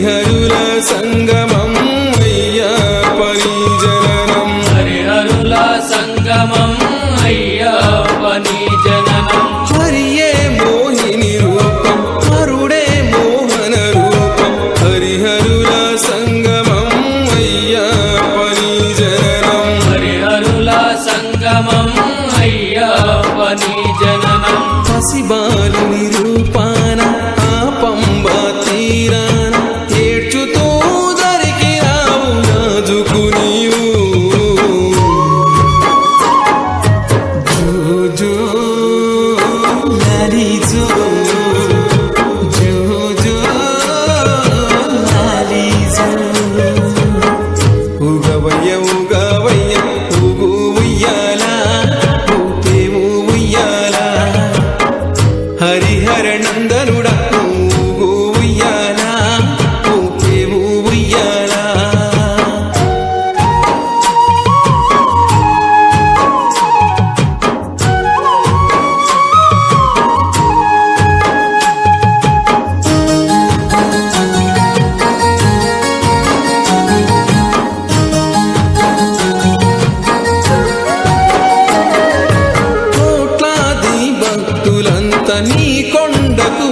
హరిహరుల సంగమం అయ్యప్పని జననం హరిహరుల సంగమం అయ్యప్పని జననం హరియే మోహిని రూపం హరుడే మోహన రూపం హరిహరుల సంగమం అయ్యప్పని జననం హరిహరుల సంగమం అయ్యప్పని జననం పసిబాలుని రూపాన ఆ పంబా తీరాన ఏడ్చుతూ దరికిరావు రాజుకు నీవు జో లాలి జో జో జో లాలి జో ఉగవయ్య ఉగవయ్య ఉగు ఉయ్యాల ఊపేవు ఉయ్యాల హరిహర నందనుడా ఊగు ఉయ్యాల ఊపేవు ఉయ్యాల కోట్లాది భక్తులంతా నీ కొండకు